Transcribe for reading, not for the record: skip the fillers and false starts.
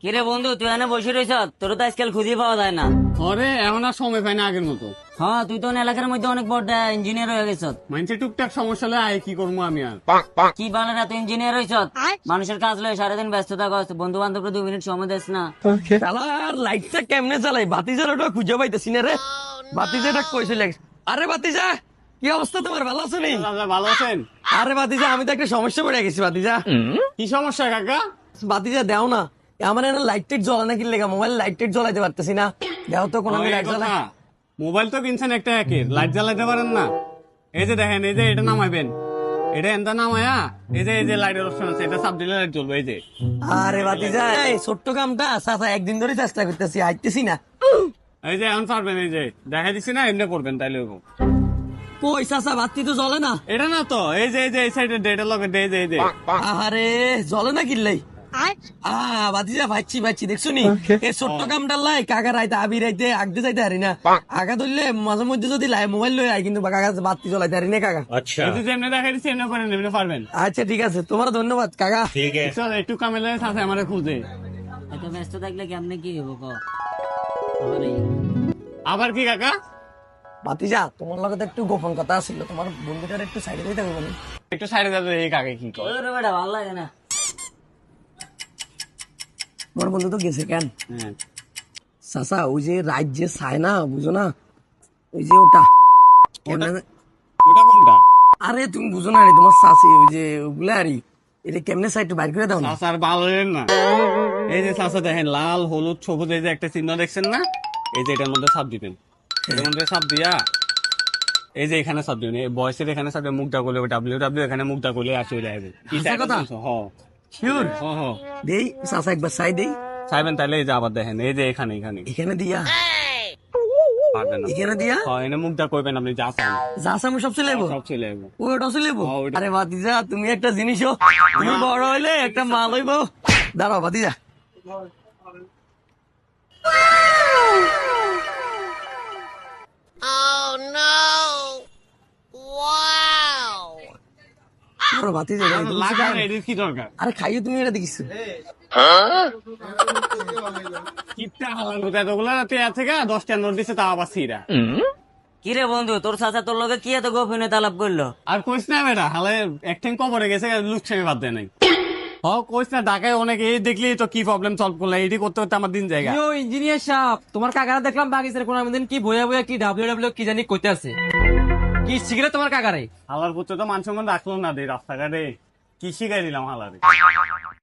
কিরে বন্ধু, তুই এনে বসে রয়েছ? তোর তো আজকাল খুঁজে পাওয়া যায় না। আরে এখন আর সময় পাই না আগের মতো। হ্যাঁ, তুই তো এলাকার মধ্যে অনেক বড় ইঞ্জিনিয়ার হয়ে গেছ। মানুষের টুকটাক সমস্যা হলে আয় কি করবো আমি আর। কি বলে না, তুই ইঞ্জিনিয়ার হয়েছ, মানুষের কাজ লয় সারাদিন ব্যস্ত থাকস, বন্ধু বান্ধব 2 মিনিট সময় দিস না। শালার লাইটটা কেমনে চালাই? বাতিজার ওটা খুঁজে পাইতেছি না রে। বাতিজাটা কইছিল। আরে বাতিজা, কি অবস্থা তোমার? ভালো আছো নি? দাদা ভালো আছেন? আরে বাতিজা, আমি তো একটা সমস্যা পড়ে গেছি বাতিজা। কি সমস্যা কাকা? বাতিজা দেও না, আমার এখানে লাইট টাইট জ্বলা না, কি লেগা মোবাইল লাইট টাইট জ্বলাইতে পারতেছি না। দেও তো কোনো লাইট জ্বলা। মোবাইল তো কিনছেন একটা একের, লাইট জ্বালাইতে পারেন না? এই যে দেখেন, এই যে এটা নামাইবেন, এটা এনটা নামায়া এই যে লাইটের অপশন আছে, এটা সাব দিলে লাইট জ্বলবে। এই যে আরে বাতিজা, এই ছোট্ট কামটা চাচা একদিন ধরে চেষ্টা করতেছি, আইতেছি না। এই যে এখন পারবেন, এই যে দেখা দিচ্ছি না, এমনি করবেন তাইলে হইবো। কই চাচা, বাতি তো জ্বলে না। এটা না তো, এই যে এই সাইডে ডেটা লগে এই যে আরে জ্বলে না কিনলেই। বাতিজা ভাইছি দেখছো নি, এই ছোট্ট কামটা লাই কাকা রাইতে আবি রাইতে আগতে যাইতে হারি না। আগা ধরলে মাঝে মধ্যে যদি লাই মোবাইল লই আই, কিন্তু কাকা বাতি জ্বলাইতে হারি না কাকা। এই যে যেমনি দেখা দিচ্ছি এমনি করেন, এমনি পারবেন। আচ্ছা ঠিক আছে, তোমার ধন্যবাদ কাকা। চল, একটু কামেলে আছে আমার খুঁজে। এত ব্যস্ত থাকলে কেমনে কি হবো ক? আবার কি কাকা? বাতিজা, তোমার লগে তো একটু গোপন কথা ছিল, তোমার বন্ধুটার একটু সাইডে দিতে হবে। একটু সাইডে যাবে, এই কাকে কি কর? ওরে বেটা, ভালো লাগে না। তোমার বন্ধু তো গেছে কেন? হ্যাঁ। চাচা, ওই যে রাইট যে চায় না, বুঝো না, ওই যে ওটা কেমনে- ওটা কোনটা? আরে তুমি বুঝো না রে, তোমার চাচি ওই যে ওগুলা আরে, এটা কেমনে সাইড বাইর করে দাও না। চাষার ভালো হলেন না। এই যে চাষা দেখেন, লাল হলুদ সবুজ, এই যে একটা চিহ্ন দেখছেন না, এই যে এটার মধ্যে সাপ দিবেন। এটার মধ্যে সাপ দিয়া এই যে এখানে সাপ দিবেন, এই বয়সের এখানে সাপ দিয়ে মুখটা করলে WW, এখানে মুখটা করলে আসে ওই আসবে। কি হাসা কথা? শিওর? দেই চাচা, একবার চাই দেই। চাইবেন তাহলে এই যে আবার দেখেন, এই যে এখানে এখানে এখানে দিয়া, পারবেন না। এখানে দিয়া এনে মুখটা করবেন আপনি, যা চান যা আমি সব চলে যাবো। সব চলে যাবো। ওটা চলে যাবো। হ্যাঁ, ওইটা। আরে ভাতিজা, তুমি একটা জিনিসও, তুমি বড় হইলে একটা মাল হইবো। দাঁড়াও ভাতিজা। বড় ভাতিজা, তুমি কিছু লাগবে খাও? না, এটির কি দরকার? আরে খাইও, তুমি এটা দেখিছো? কিপটা হালাল কোথায়, এতগুলা তেয়া থেকে 10টা নোট দিচ্ছে, তাও আবার সিরা। কিরে বন্ধু, তোর চাচা তোর লগে কি এত গোপনীয়তা আলাপ করলো? আর কইস না বেটা, হালে একটাই কবরে গেছে, লুচ্ছামি বাদ দেয় নাই। কইস না, ঢাকায় অনেক এই দেখলি তো কি প্রবলেম সলভ করলে, এটি করতে করতে আমার দিন জায়গা। ইঞ্জিনিয়ার সাহেব, তোমার কাকারা দেখলাম বাগিচার কোন দিন কি বইয়া বইয়া কি ডাব্লিউ কি জানি কইতে আছে। কি শিখলে তোমার কাকারে? হালার পুত্র তো মান সম্মান রাখলো না, দে রাস্তাঘাটে কি শিখাই দিলাম হালারে।